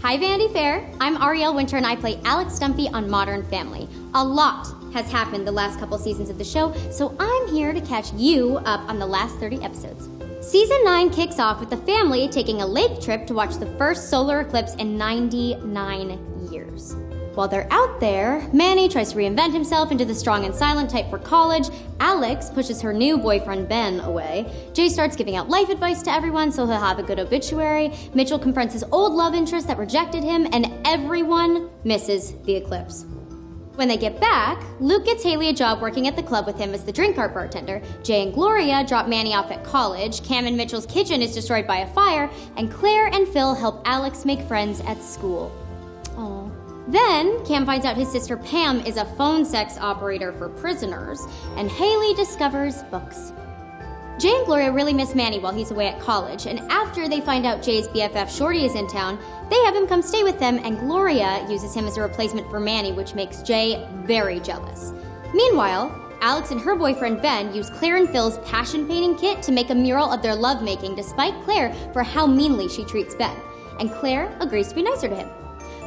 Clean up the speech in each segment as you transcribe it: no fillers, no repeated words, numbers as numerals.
Hi Vanity Fair, I'm Ariel Winter and I play Alex Dunphy on Modern Family. A lot has happened the last couple seasons of the show, so I'm here to catch you up on the last 30 episodes. Season 9 kicks off with the family taking a lake trip to watch the first solar eclipse in 99 years. While they're out there, Manny tries to reinvent himself into the strong and silent type for college, Alex pushes her new boyfriend Ben away, Jay starts giving out life advice to everyone so he'll have a good obituary, Mitchell confronts his old love interest that rejected him, and everyone misses the eclipse. When they get back, Luke gets Haley a job working at the club with him as the drink cart bartender, Jay and Gloria drop Manny off at college, Cam and Mitchell's kitchen is destroyed by a fire, and Claire and Phil help Alex make friends at school. Aww. Then, Cam finds out his sister Pam is a phone sex operator for prisoners, and Haley discovers books. Jay and Gloria really miss Manny while he's away at college, and after they find out Jay's BFF Shorty is in town, they have him come stay with them, and Gloria uses him as a replacement for Manny, which makes Jay very jealous. Meanwhile, Alex and her boyfriend Ben use Claire and Phil's passion painting kit to make a mural of their lovemaking despite Claire for how meanly she treats Ben, and Claire agrees to be nicer to him.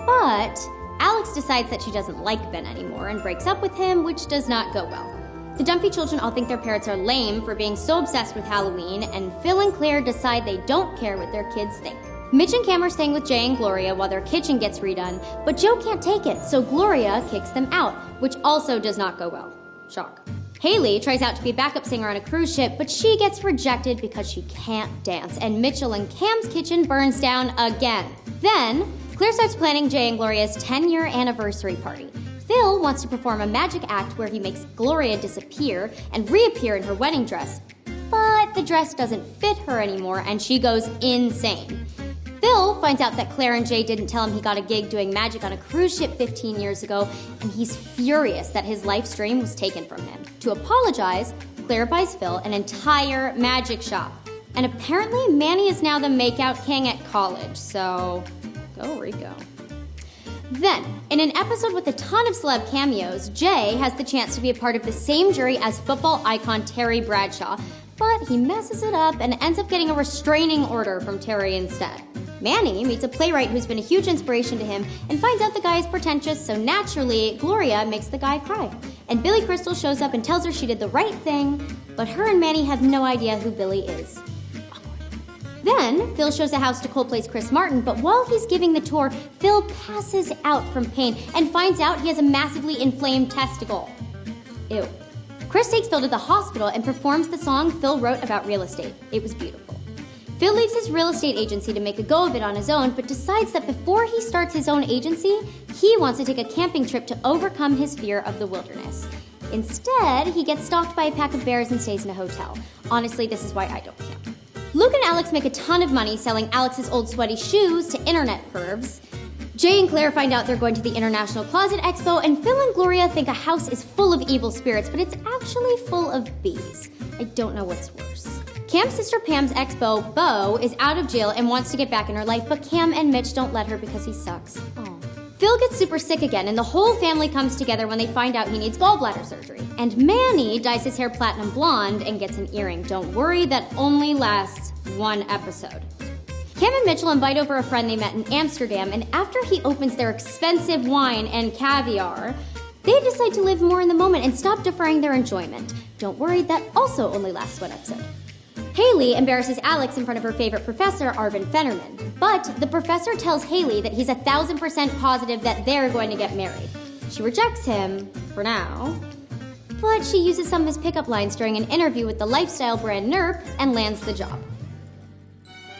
But Alex decides that she doesn't like Ben anymore and breaks up with him, which does not go well. The Dunphy children all think their parents are lame for being so obsessed with Halloween, and Phil and Claire decide they don't care what their kids think. Mitch and Cam are staying with Jay and Gloria while their kitchen gets redone, but Joe can't take it, so Gloria kicks them out, which also does not go well. Shock. Haley tries out to be a backup singer on a cruise ship, but she gets rejected because she can't dance, and Mitchell and Cam's kitchen burns down again. Then, Claire starts planning Jay and Gloria's 10-year anniversary party. Phil wants to perform a magic act where he makes Gloria disappear and reappear in her wedding dress, but the dress doesn't fit her anymore and she goes insane. Phil finds out that Claire and Jay didn't tell him he got a gig doing magic on a cruise ship 15 years ago, and he's furious that his live stream was taken from him. To apologize, Claire buys Phil an entire magic shop. And apparently Manny is now the makeout king at college, so go Rico. Then, in an episode with a ton of celeb cameos, Jay has the chance to be a part of the same jury as football icon Terry Bradshaw, but he messes it up and ends up getting a restraining order from Terry instead. Manny meets a playwright who's been a huge inspiration to him and finds out the guy is pretentious, so naturally, Gloria makes the guy cry. And Billy Crystal shows up and tells her she did the right thing, but her and Manny have no idea who Billy is. Then, Phil shows a house to Coldplay's Chris Martin, but while he's giving the tour, Phil passes out from pain and finds out he has a massively inflamed testicle. Ew. Chris takes Phil to the hospital and performs the song Phil wrote about real estate. It was beautiful. Phil leaves his real estate agency to make a go of it on his own, but decides that before he starts his own agency, he wants to take a camping trip to overcome his fear of the wilderness. Instead, he gets stalked by a pack of bears and stays in a hotel. Honestly, this is why I don't camp. Luke and Alex make a ton of money selling Alex's old sweaty shoes to internet pervs. Jay and Claire find out they're going to the International Closet Expo, and Phil and Gloria think a house is full of evil spirits, but it's actually full of bees. I don't know what's worse. Cam's sister Pam's ex-beau, Beau, is out of jail and wants to get back in her life, but Cam and Mitch don't let her because he sucks. Aww. Phil gets super sick again, and the whole family comes together when they find out he needs gallbladder surgery. And Manny dyes his hair platinum blonde and gets an earring. Don't worry, that only lasts one episode. Cam and Mitchell invite over a friend they met in Amsterdam, and after he opens their expensive wine and caviar, they decide to live more in the moment and stop deferring their enjoyment. Don't worry, that also only lasts one episode. Haley embarrasses Alex in front of her favorite professor, Arvin Fennerman. But the professor tells Haley that he's 1,000% positive that they're going to get married. She rejects him, for now, but she uses some of his pickup lines during an interview with the lifestyle brand Nerp and lands the job.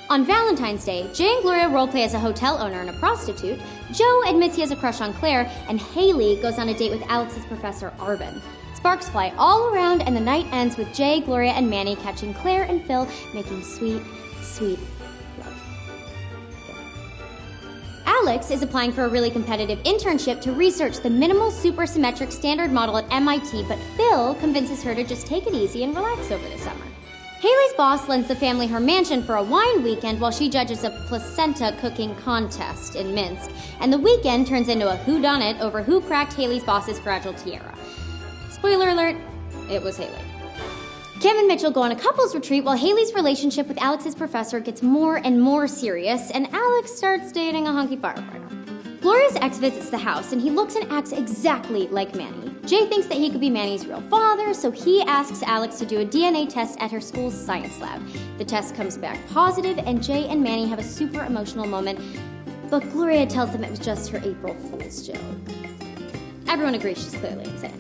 On Valentine's Day, Jay and Gloria roleplay as a hotel owner and a prostitute, Joe admits he has a crush on Claire, and Haley goes on a date with Alex's professor, Arvin. Sparks fly all around, and the night ends with Jay, Gloria, and Manny catching Claire and Phil making sweet, sweet love. Alex is applying for a really competitive internship to research the minimal supersymmetric standard model at MIT, but Phil convinces her to just take it easy and relax over the summer. Haley's boss lends the family her mansion for a wine weekend while she judges a placenta cooking contest in Minsk, and the weekend turns into a whodunit over who cracked Haley's boss's fragile tiara. Spoiler alert, it was Haley. Cam and Mitchell go on a couples retreat while Haley's relationship with Alex's professor gets more and more serious, and Alex starts dating a hunky firefighter. Gloria's ex visits the house, and he looks and acts exactly like Manny. Jay thinks that he could be Manny's real father, so he asks Alex to do a DNA test at her school's science lab. The test comes back positive, and Jay and Manny have a super emotional moment, but Gloria tells them it was just her April Fool's joke. Everyone agrees she's clearly insane.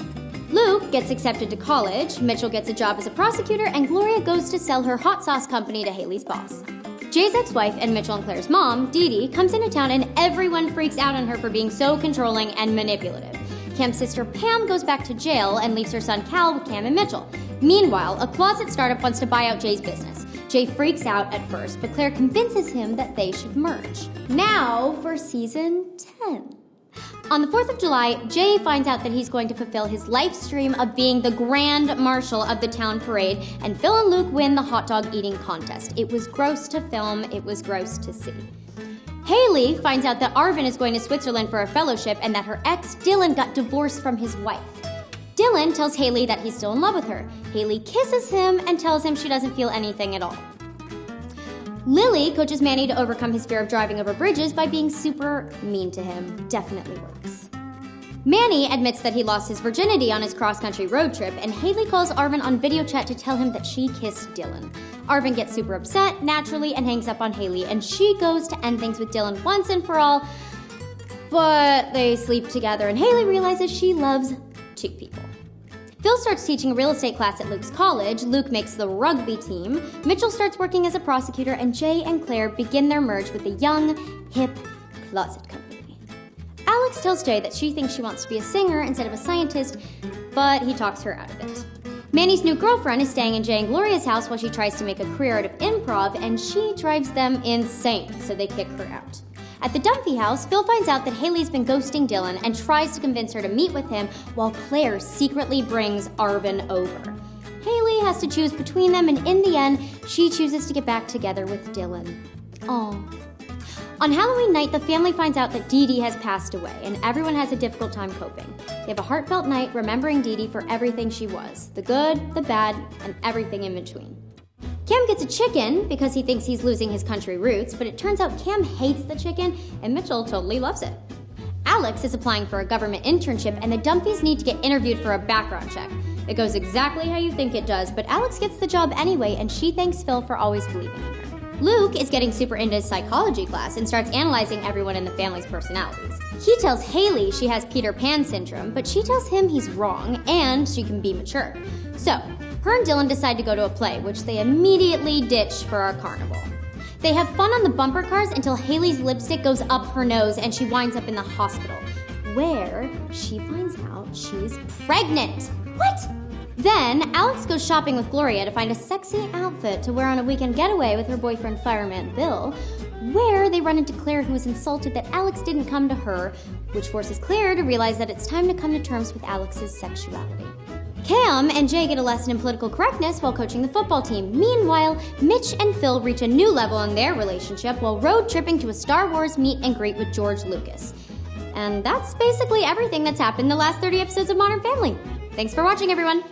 Luke gets accepted to college, Mitchell gets a job as a prosecutor, and Gloria goes to sell her hot sauce company to Haley's boss. Jay's ex-wife and Mitchell and Claire's mom, Dee Dee, comes into town and everyone freaks out on her for being so controlling and manipulative. Cam's sister Pam goes back to jail and leaves her son Cal with Cam and Mitchell. Meanwhile, a closet startup wants to buy out Jay's business. Jay freaks out at first, but Claire convinces him that they should merge. Now for season 10. On the 4th of July, Jay finds out that he's going to fulfill his life's dream of being the grand marshal of the town parade, and Phil and Luke win the hot dog eating contest. It was gross to film, it was gross to see. Haley finds out that Arvin is going to Switzerland for a fellowship and that her ex, Dylan, got divorced from his wife. Dylan tells Haley that he's still in love with her. Haley kisses him and tells him she doesn't feel anything at all. Lily coaches Manny to overcome his fear of driving over bridges by being super mean to him. Definitely works. Manny admits that he lost his virginity on his cross-country road trip, and Haley calls Arvin on video chat to tell him that she kissed Dylan. Arvin gets super upset, naturally, and hangs up on Haley, and she goes to end things with Dylan once and for all, but they sleep together, and Haley realizes she loves two people. Phil starts teaching a real estate class at Luke's college, Luke makes the rugby team, Mitchell starts working as a prosecutor, and Jay and Claire begin their merge with the young, hip closet company. Alex tells Jay that she thinks she wants to be a singer instead of a scientist, but he talks her out of it. Manny's new girlfriend is staying in Jay and Gloria's house while she tries to make a career out of improv, and she drives them insane, so they kick her out. At the Dunphy house, Phil finds out that Haley's been ghosting Dylan and tries to convince her to meet with him while Claire secretly brings Arvin over. Haley has to choose between them, and in the end, she chooses to get back together with Dylan. Aww. On Halloween night, the family finds out that Dee Dee has passed away, and everyone has a difficult time coping. They have a heartfelt night remembering Dee Dee for everything she was, the good, the bad, and everything in between. Cam gets a chicken because he thinks he's losing his country roots, but it turns out Cam hates the chicken and Mitchell totally loves it. Alex is applying for a government internship and the Dunphys need to get interviewed for a background check. It goes exactly how you think it does, but Alex gets the job anyway and she thanks Phil for always believing in her. Luke is getting super into his psychology class and starts analyzing everyone in the family's personalities. He tells Haley she has Peter Pan syndrome, but she tells him he's wrong and she can be mature. So, her and Dylan decide to go to a play, which they immediately ditch for our carnival. They have fun on the bumper cars until Haley's lipstick goes up her nose and she winds up in the hospital, where she finds out she's pregnant. What? Then, Alex goes shopping with Gloria to find a sexy outfit to wear on a weekend getaway with her boyfriend fireman Bill, where they run into Claire, who is insulted that Alex didn't come to her, which forces Claire to realize that it's time to come to terms with Alex's sexuality. Cam and Jay get a lesson in political correctness while coaching the football team. Meanwhile, Mitch and Phil reach a new level in their relationship while road tripping to a Star Wars meet and greet with George Lucas. And that's basically everything that's happened in the last 30 episodes of Modern Family. Thanks for watching, everyone.